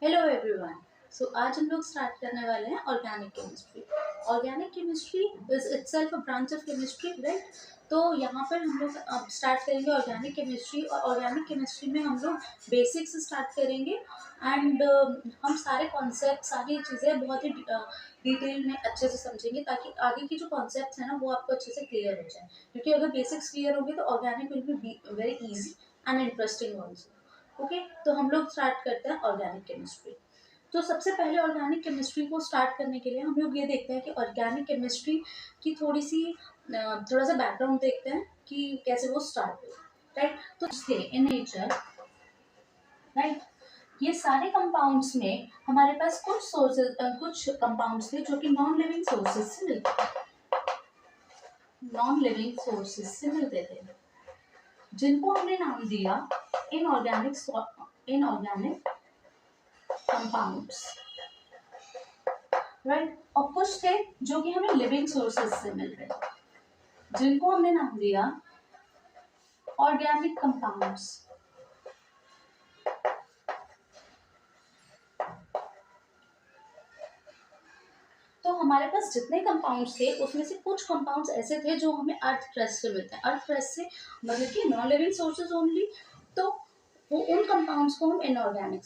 Hello everyone. सो आज हम लोग स्टार्ट करने वाले हैं organic chemistry. Organic chemistry is itself a branch of chemistry, right. तो यहाँ पर हम लोग अब स्टार्ट करेंगे ऑर्गेनिक केमिस्ट्री, और ऑर्गेनिक केमिस्ट्री में हम लोग बेसिक से स्टार्ट करेंगे। एंड हम सारे कॉन्सेप्ट, सारी चीज़ें बहुत ही डिटेल में अच्छे से समझेंगे, ताकि आगे की जो कॉन्सेप्ट्स हैं ना वो आपको अच्छे से क्लियर हो जाए। क्योंकि अगर बेसिक्स क्लियर होंगे तो organic will be very easy and interesting also. Okay, तो हम लोग स्टार्ट करते हैं ऑर्गेनिक केमिस्ट्री। तो सबसे पहले ऑर्गेनिक केमिस्ट्री को स्टार्ट करने के लिए हम लोग ये देखते हैं कि ऑर्गेनिक केमिस्ट्री की थोड़ा सा बैकग्राउंड देखते हैं कि कैसे वो स्टार्ट हुई, राइट। तो इन नेचर, राइट, ये सारे कंपाउंड्स में हमारे पास कुछ कंपाउंड्स थे जो कि नॉन लिविंग सोर्सेज से मिलते थे, जिनको हमने नाम दिया इनऑर्गेनिक कंपाउंड्स, राइट। और कुछ थे जो कि हमें लिविंग सोर्सेज से मिल रहे थे, जिनको हमने नाम दिया ऑर्गेनिक कंपाउंड्स। तो हमारे पास जितने कंपाउंड्स थे उसमें से कुछ कंपाउंड्स ऐसे थे जो हमें अर्थ क्रस्ट से मिलते हैं। अर्थ क्रस्ट से मतलब कि नॉन लिविंग सोर्सेज ओनली। तो वो उन कंपाउंड्स को हम इनऑर्गेनिक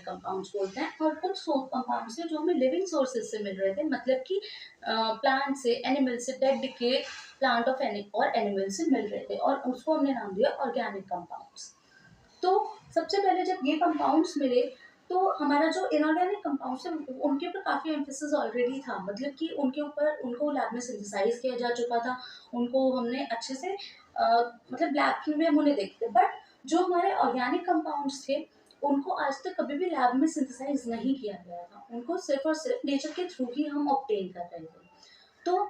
कंपाउंड्स बोलते हैं। और कुछ कंपाउंड्स थे जो हमें लिविंग सोर्सेज से मिल रहे थे, मतलब कि प्लांट से, एनिमल से, डेड डिके प्लांट और एनिमल से मिल रहे थे, और उसको हमने नाम दिया ऑर्गेनिक कंपाउंड्स। तो सबसे पहले जब ये कंपाउंड्स मिले तो हमारा जो इनऑर्गेनिक कंपाउंड्स है उनके ऊपर काफ़ी एम्फेसिस ऑलरेडी था, मतलब कि उनको लैब में सिंथेसाइज किया जा चुका था। उनको हमने अच्छे से मतलब लैब में हम उन्हें देखते थे। बट जो हमारे ऑर्गेनिक कंपाउंड्स थे उनको आज तक कभी भी लैब में सिंथेसाइज नहीं किया गया था। उनको सिर्फ और सिर्फ नेचर के थ्रू ही हम ऑब्टेन कर रहे थे। तो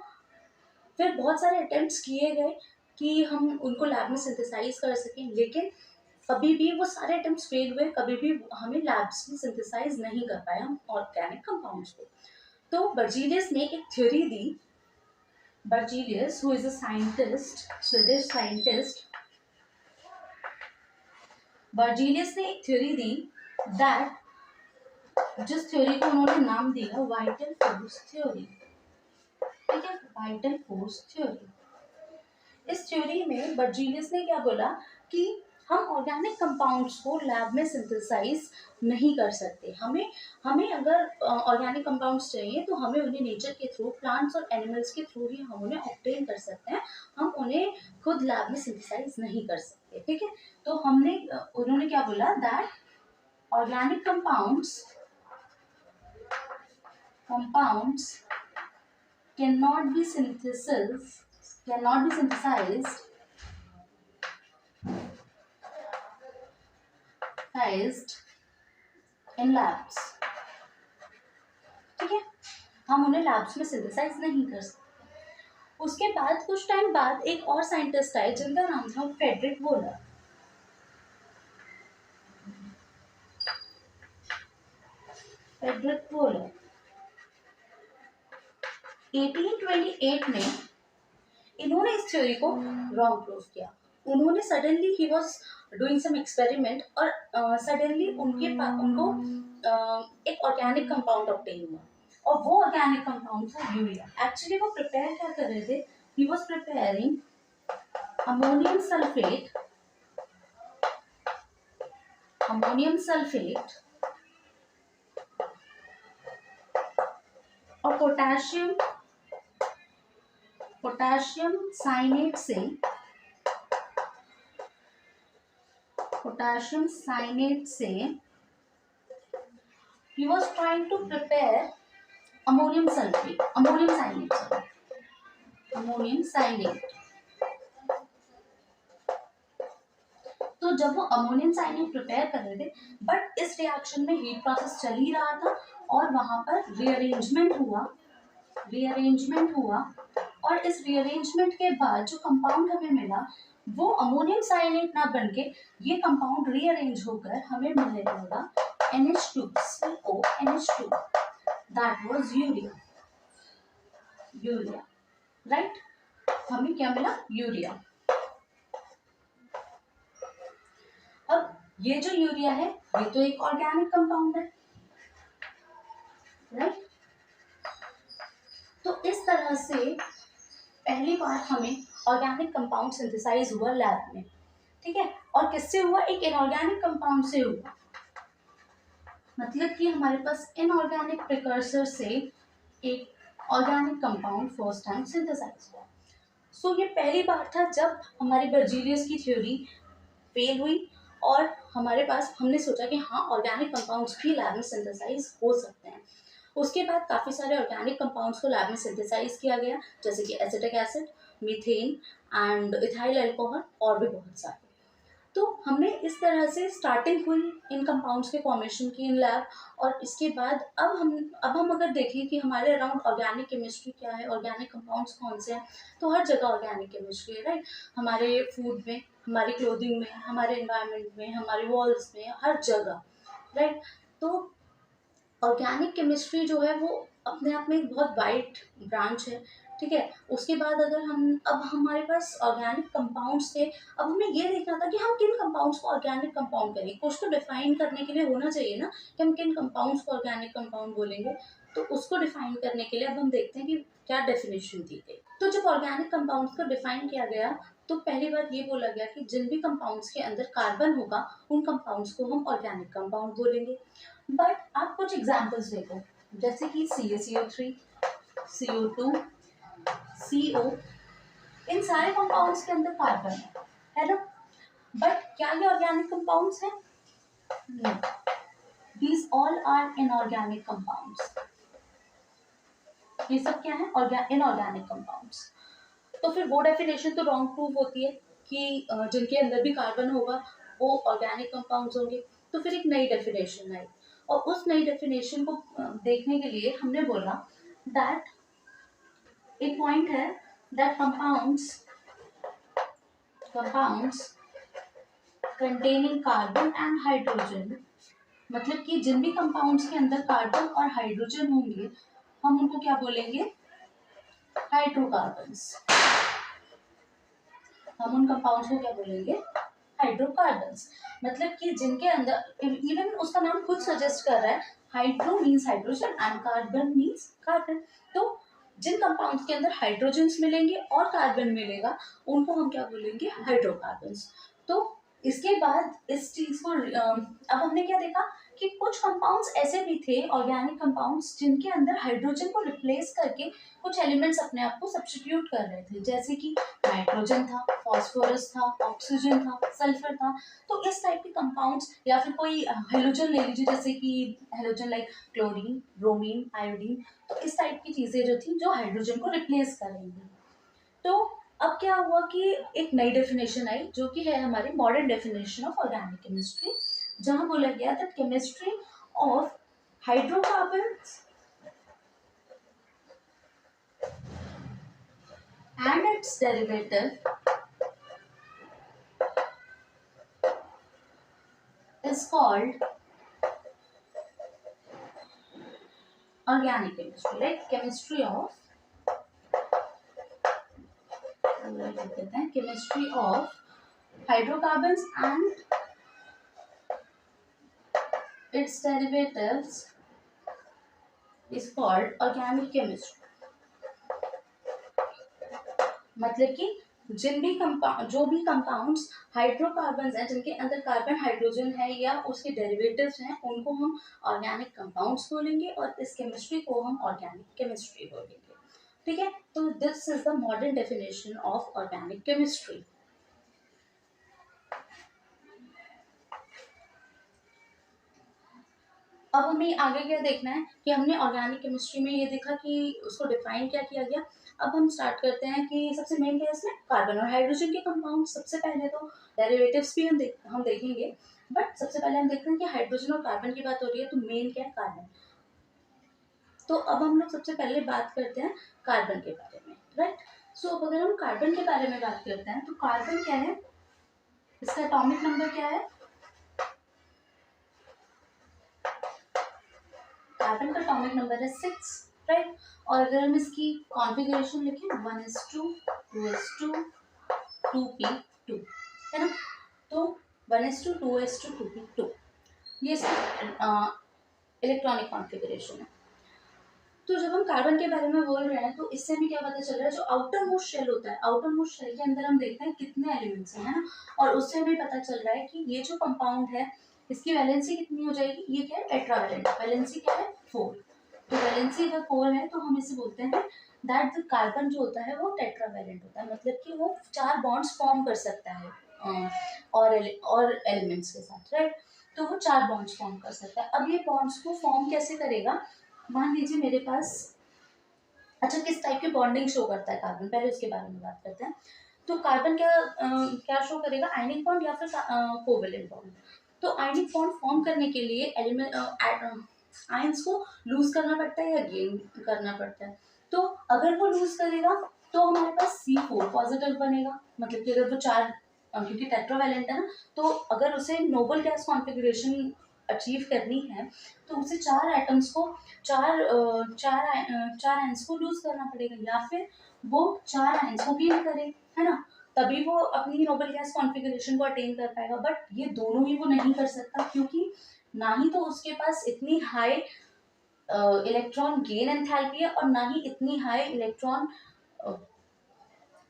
फिर बहुत सारे अटेम्प्ट्स किए गए कि हम उनको लैब में सिंथेसाइज कर सकें, लेकिन कभी भी वो सारे अटेम्प्ट्स फेल हुए। कभी भी हमें लैब्स में सिंथेसाइज नहीं कर पाए हम ऑर्गेनिक कंपाउंड्स को। तो बर्जीलियस ने एक theory the. Berzelius, who is a scientist, Swedish scientist, Berzelius ने एक थ्योरी दी दैट, जिस थ्योरी को उन्होंने नाम दिया वाइटल फोर्स थ्योरी। ठीक है, वाइटल फोर्स थ्योरी। इस थ्योरी में बर्जीलियस ने क्या बोला कि हम ऑर्गेनिक कंपाउंड्स को लैब में सिंथेसाइज नहीं कर सकते। हमें अगर ऑर्गेनिक कंपाउंड्स चाहिए तो हमें उन्हें नेचर के थ्रू, प्लांट्स और एनिमल्स के थ्रू ही हम उन्हें ऑब्टेन कर सकते हैं। हम उन्हें खुद लैब में सिंथेसाइज नहीं कर सकते। ठीक है, तो उन्होंने क्या बोला that organic compounds cannot be synthesized in labs। ठीक है, हम उन्हें लैब्स में सिंथेसाइज नहीं कर सकते। उसके बाद कुछ टाइम बाद एक और साइंटिस्ट आए जिनका नाम था फ्रेडरिक वोलर। फ्रेडरिक वोलर 1828 में इन्होंने इस थ्योरी को रॉन्ग प्रूव किया। उन्होंने suddenly he was doing some experiment, और सडनली उनको एक ऑर्गेनिक कंपाउंड ऑब्टेन हुआ, और वो ऑर्गेनिक कंपाउंड था यूरिया। एक्चुअली वो प्रिपेयर क्या कर रहे थे, he was preparing ammonium sulphate और पोटाशियम साइनेट से he was trying to prepare ammonium cyanide। तो जब वो अमोनियम साइनेट प्रिपेयर कर रहे थे, बट इस रिएक्शन में हीट प्रोसेस चल ही रहा था, और वहां पर रीअरेंजमेंट हुआ। और इस रीअरेंजमेंट के बाद जो कंपाउंड हमें मिला वो अमोनियम साइनेट ना बनके ये कंपाउंड रीअरेंज होकर हमें मिलेगा NH2 that was urea, right. हमें क्या मिला, यूरिया। अब ये जो यूरिया है ये तो एक ऑर्गेनिक कंपाउंड है, राइट। तो इस तरह से पहली बार हमें ऑर्गेनिक कंपाउंड सिंथेसाइज हुआ लैब में, ठीक है। और किससे हुआ? एक इनऑर्गेनिक कंपाउंड से हुआ। मतलब कि हमारे पास इनऑर्गेनिक प्रिकर्सर से एक organic compound first time synthesise हुआ। सो ये पहली बार था जब हमारी बर्जीलियस की थ्योरी फेल हुई और हमारे पास हमने सोचा कि हाँ ऑर्गेनिक कंपाउंड्स भी लैब में सिंथेसाइज हो सकते हैं। उसके बाद काफ़ी सारे ऑर्गेनिक कंपाउंड्स को लैब में सिंथेसाइज किया गया, जैसे कि acetic acid, methane and ethyl alcohol और भी बहुत सारे। तो हमने इस तरह से स्टार्टिंग हुई इन कंपाउंड्स के फॉर्मेशन की इन लैब। और इसके बाद अब हम अगर देखें कि हमारे अराउंड ऑर्गेनिक केमिस्ट्री क्या है, ऑर्गेनिक कंपाउंड्स कौन से हैं, तो हर जगह ऑर्गेनिक केमिस्ट्री है, राइट। हमारे फूड में, हमारी क्लोथिंग में, हमारे एनवायरनमेंट में, हमारी वॉल्स में, हर जगह, राइट। तो ऑर्गेनिक केमिस्ट्री जो है वो अपने आप में एक बहुत वाइड ब्रांच है, ठीक है। उसके बाद अगर अब हमारे पास ऑर्गेनिक कंपाउंड्स थे, अब हमें ये देखना था कि हम किन कंपाउंड्स को ऑर्गेनिक कंपाउंड करें। कुछ तो डिफाइन करने के लिए होना चाहिए ना कि हम किन कंपाउंड्स को ऑर्गेनिक कंपाउंड बोलेंगे। तो उसको डिफाइन करने के लिए अब हम देखते हैं कि क्या डेफिनेशन दी गई। तो जब ऑर्गेनिक कंपाउंड्स को डिफाइन किया गया तो पहली बार ये बोला गया कि जिन भी कंपाउंड्स के अंदर कार्बन होगा उन कंपाउंड्स को हम ऑर्गेनिक कंपाउंड बोलेंगे। बट आप कुछ एग्जाम्पल्स देखो, जैसे कि CaCO3, CO2, CO, इन सारे कंपाउंड्स के अंदर कार्बन है ना। बट क्या ये ऑर्गेनिक कंपाउंड्स हैं? No, these all are inorganic compounds. ये सब क्या है? Inorganic compounds. तो फिर वो डेफिनेशन तो रॉन्ग प्रूव होती है कि जिनके अंदर भी कार्बन होगा वो ऑर्गेनिक कंपाउंड्स होंगे। तो फिर एक नई डेफिनेशन आई और उस नई डेफिनेशन को देखने के लिए हमने बोला दैट एक पॉइंट है that compounds containing carbon and hydrogen, मतलब कि जिन भी कंपाउंड्स के अंदर कार्बन और हाइड्रोजन होंगे हम उनको क्या बोलेंगे? हाइड्रोकार्बन्स। हम उन कंपाउंड्स को क्या बोलेंगे? हाइड्रोकार्बन्स। मतलब कि जिनके अंदर, इवन उसका नाम खुद सजेस्ट कर रहा है, hydro means hydrogen and carbon means carbon. तो जिन कंपाउंड्स के अंदर हाइड्रोजन्स मिलेंगे और कार्बन मिलेगा उनको हम क्या बोलेंगे? हाइड्रोकार्बन्स। तो इसके बाद इस चीज को अब हमने क्या देखा कि कुछ कंपाउंड्स ऐसे भी थे ऑर्गेनिक कंपाउंड्स जिनके अंदर हाइड्रोजन को रिप्लेस करके कुछ एलिमेंट्स अपने आप को सब्स्टिट्यूट कर रहे थे, जैसे कि नाइट्रोजन था, फास्फोरस था, ऑक्सीजन था, सल्फर था। तो इस टाइप के कंपाउंड्स, या फिर कोई हेलोजन ले लीजिए, जैसे कि halogen like chlorine, bromine, iodine. तो इस टाइप की चीजें जो थी जो हाइड्रोजन को रिप्लेस करेंगी। तो अब क्या हुआ कि एक नई डेफिनेशन आई जो कि है हमारी modern definition of organic chemistry, जहां बोला गया that chemistry of hydrocarbons and its derivative is called organic chemistry, like chemistry of chemistry of hydrocarbons and its derivatives is called organic chemistry। मतलब कि जो भी कंपाउंड्स हाइड्रोकार्बन्स हैं जिनके अंदर कार्बन हाइड्रोजन है या उसके डेरिवेटिव्स हैं उनको हम ऑर्गेनिक कंपाउंड्स बोलेंगे और इस केमिस्ट्री को हम ऑर्गेनिक केमिस्ट्री बोलेंगे, ठीक है। तो this is the modern definition of organic chemistry. अब हमें आगे क्या देखना है कि हमने ऑर्गेनिक केमिस्ट्री में ये देखा कि उसको डिफाइन क्या किया गया। अब हम स्टार्ट करते हैं कि सबसे मेन क्या है इसमें? कार्बन और हाइड्रोजन के कंपाउंड। सबसे पहले तो डेरिवेटिव्स भी हम देखेंगे, बट सबसे पहले हम देखते हैं कि हाइड्रोजन और कार्बन की बात हो रही है तो मेन क्या है? कार्बन। तो अब हम लोग सबसे पहले बात करते हैं कार्बन के बारे में, राइट। सो अब अगर हम कार्बन के बारे में बात करते हैं तो कार्बन क्या है? इसका एटॉमिक नंबर क्या है? कार्बन का एटॉमिक नंबर है 6, राइट। और अगर हम इसकी कॉन्फ़िगरेशन लिखें 1s2 2s2 2p2, है ना। तो 1:2:2p2, ये इसका इलेक्ट्रॉनिक कॉन्फ़िगरेशन है। तो जब हम कार्बन के बारे में बोल रहे हैं तो इससे भी क्या पता चल रहा है, जो आउटर मोस्ट शेल होता है, आउटर मोस्ट शेल के अंदर हम देखते हैं कितने एलिमेंट्स हैं, है ना, और उससे हमें पता चल रहा है कि ये जो कंपाउंड है इसकी वैलेंसी कितनी हो जाएगी, ये क्या है, टेट्रावैलेंट, वैलेंसी क्या है 4। तो वैलेंसी अगर 4 है तो हम इसे बोलते हैं दैट द कार्बन जो होता है वो टेट्रावैलेंट होता है, मतलब कि वो 4 बॉन्ड्स फॉर्म कर सकता है और एलिमेंट्स के साथ, राइट। तो वो 4 बॉन्ड्स फॉर्म कर सकता है। अब ये बॉन्ड्स को फॉर्म कैसे करेगा, मान लीजिए मेरे पास, अच्छा किस टाइप की बॉन्डिंग शो करता है कार्बन, पहले उसके बारे में बात करते हैं। तो कार्बन क्या शो करेगा, आयनिक बॉन्ड या फिर कोवेलेंट बॉन्ड। तो आयनिक बॉन्ड फॉर्म करने के लिए एलिमेंट आयंस को लूज करना पड़ता है या गेन करना पड़ता है। तो अगर वो लूज करेगा तो हमारे पास C4 पॉजिटिव बनेगा, मतलब कि अगर वो 4 क्योंकि टेट्रावैलेंट है ना, तो अगर उसे नोबल गैस कॉन्फ़िगरेशन अचीव करनी है तो उसे 4 एटम्स को चार आयंस को लूज करना पड़ेगा, या फिर वो 4 आयंस को गेन करे, है ना, तभी वो अपनी नोबल गैस कॉन्फ़िगरेशन को अटेन कर पाएगा। बट ये दोनों ही वो नहीं कर सकता, क्योंकि ना ही तो उसके पास इतनी हाई इलेक्ट्रॉन गेन एंथैल्पी है, और ना ही इतनी हाई इलेक्ट्रॉन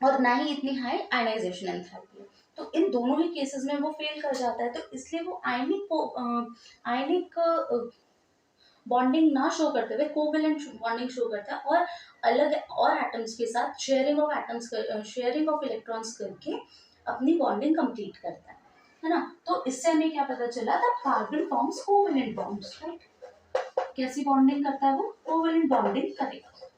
और ना ही इतनी हाई आयनाइजेशन एंथैल्पी है। तो इन दोनों ही केसेस में वो फेल कर जाता है, तो इसलिए वो आयनिक बॉन्डिंग ना शो करते हुए कोवेलेंट बॉन्डिंग शो करता है, और अलग और एटम्स के साथ शेयरिंग ऑफ इलेक्ट्रॉन्स करके अपनी बॉन्डिंग कंप्लीट करता है ना। तो इससे हमें क्या पता चला था, carbon forms covalent bonds, right. कैसी बॉन्डिंग करता है वो, कोवेलेंट बॉन्डिंग करेगा।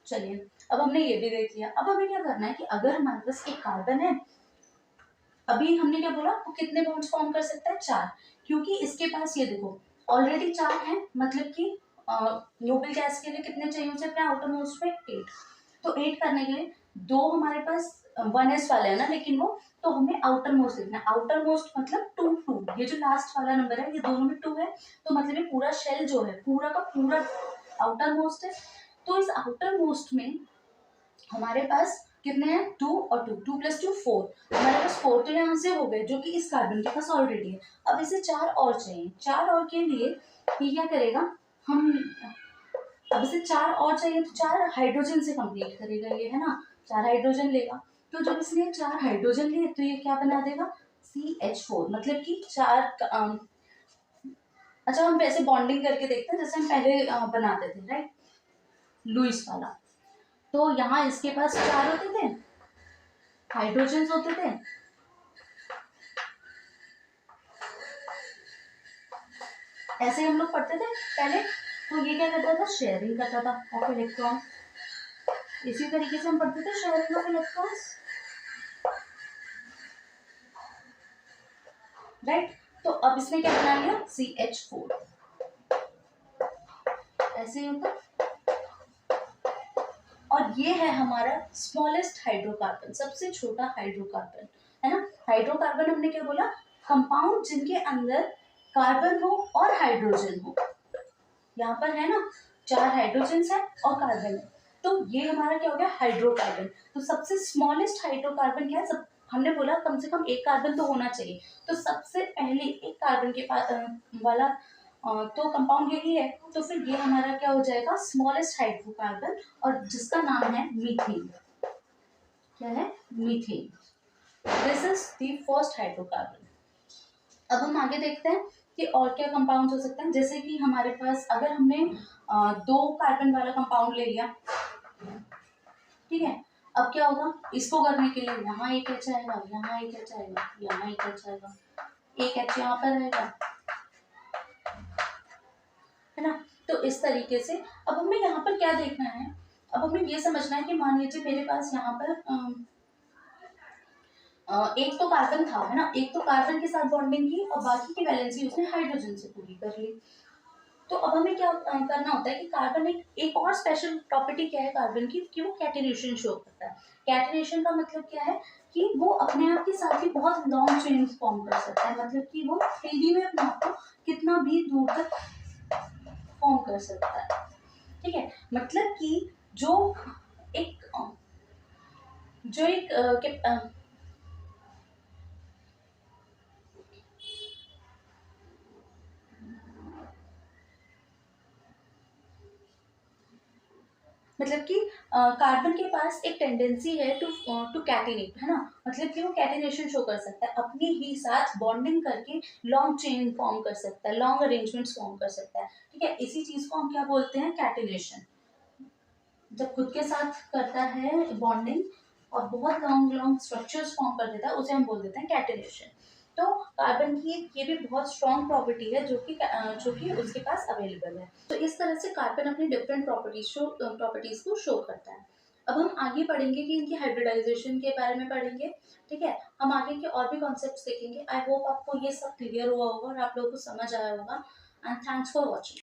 चलिए अब हमने ये भी देख लिया, अब हमें क्या करना है कि अगर हमारे पास एक कार्बन है, अभी हमने क्या बोला, वो कितने बॉन्ड्स फॉर्म कर सकता है, 4, क्योंकि इसके पास ये देखो ऑलरेडी 4 है, मतलब कि नोबल गैस के लिए कितने चाहिए उसे अपने आउटर मोस्ट में 8। तो 8 करने के लिए 2 हमारे पास 1s वाले है ना, लेकिन वो, तो हमें आउटर मोस्ट देखना है, आउटर मोस्ट मतलब 2, ये जो लास्ट वाला नंबर है ये दोनों में 2 है, तो मतलब ये पूरा शेल जो है पूरा का पूरा आउटर मोस्ट है। तो इस आउटर मोस्ट में हमारे पास कितने हैं, 2 और 2, 2 + 2 4, हमारे पास 4 तो यहाँ से हो गए जो कि इस कार्बन के पास ऑलरेडी है। अब इसे 4 और चाहिए, 4 और के लिए ये क्या करेगा, हम अब इसे 4 और चाहिए तो 4 हाइड्रोजन से कंप्लीट करेगा ये, है ना, 4 हाइड्रोजन लेगा। तो जब इसने 4 हाइड्रोजन लिए तो ये क्या बना देगा, CH4, मतलब कि 4 अच्छा हम वैसे बॉन्डिंग करके देखते हैं जैसे हम पहले बनाते थे, राइट, लुईस वाला। तो यहाँ इसके पास 4 होते थे, हाइड्रोजन होते थे, ऐसे हम लोग पढ़ते थे पहले। तो ये क्या करता था, शेयरिंग करता था ऑफ इलेक्ट्रॉन, इसी तरीके से हम पढ़ते थे शेयरिंग ऑफ इलेक्ट्रॉन्स, राइट। तो अब इसने क्या बना लिया, CH4, ऐसे ही होता। और ये है हमारा स्मॉलेस्ट हाइड्रोकार्बन, सबसे छोटा हाइड्रोकार्बन, है ना। हाइड्रोकार्बन हमने क्या बोला, कंपाउंड जिनके अंदर कार्बन हो और हाइड्रोजन हो, यहाँ पर है ना 4 हाइड्रोजन है और कार्बन है, तो ये हमारा क्या हो गया, हाइड्रोकार्बन। तो सबसे स्मॉलेस्ट हाइड्रोकार्बन क्या है, सब हमने बोला कम से कम एक कार्बन तो होना चाहिए, तो सबसे पहले एक कार्बन के पास वाला तो कंपाउंड यही है, तो फिर ये हमारा क्या हो जाएगा, स्मॉलेस्ट हाइड्रोकार्बन, और जिसका नाम है मीथेन। क्या है, methane, this is the first hydrocarbon. अब हम आगे देखते हैं कि और क्या कंपाउंड हो सकते हैं, जैसे कि हमारे पास अगर हमने 2 कार्बन वाला कंपाउंड ले लिया, ठीक है, अब क्या होगा, इसको करने के लिए यहाँ एक एच आएगा, यहाँ एक एच आएगा, यहाँ एक एच आएगा, एक एच यहाँ पर रहेगा, है ना। तो इस तरीके से अब हमें यहाँ पर क्या देखना है, अब हमें ये समझना है कि मान लीजिए मेरे पास यहाँ पर एक तो कार्बन था, है ना, एक तो कार्बन के साथ बॉन्डिंग की और बाकी की वैलेंसी उसने हाइड्रोजन से पूरी कर ली। तो अब हमें क्या करना होता है कि कार्बन एक और स्पेशल प्रॉपर्टी क्या है कार्बन की, कि वो कैटेनेशन शो करता है। कैटेनेशन का मतलब क्या है कि वो अपने आप के साथ ही बहुत लॉन्ग चेन फॉर्म कर सकता है, मतलब कि वो 3D में अपने आप को कितना भी दूर तक फॉर्म कर सकता है, ठीक है। मतलब कि एक जो एक मतलब कि कार्बन के पास एक टेंडेंसी है टू टू कैटिनेट, है ना, मतलब कि वो कैटिनेशन शो कर सकता है, अपने ही साथ बॉन्डिंग करके लॉन्ग चेन फॉर्म कर सकता है, लॉन्ग अरेंजमेंट्स फॉर्म कर सकता है, ठीक है। इसी चीज को हम क्या बोलते हैं, कैटिनेशन। जब खुद के साथ करता है बॉन्डिंग और बहुत लॉन्ग लॉन्ग स्ट्रक्चर्स फॉर्म कर देता है, उसे हम बोल देते हैं कैटिनेशन। तो कार्बन की ये भी बहुत स्ट्रॉन्ग प्रॉपर्टी है जो कि उसके पास अवेलेबल है। तो इस तरह से कार्बन अपनी डिफरेंट प्रॉपर्टीज को शो करता है। अब हम आगे पढ़ेंगे कि इनकी हाइब्रिडाइजेशन के बारे में पढ़ेंगे, ठीक है। हम आगे के और भी कॉन्सेप्ट्स देखेंगे। आई होप आपको ये सब क्लियर हुआ होगा और आप लोगों को समझ आया होगा। And thanks for watching.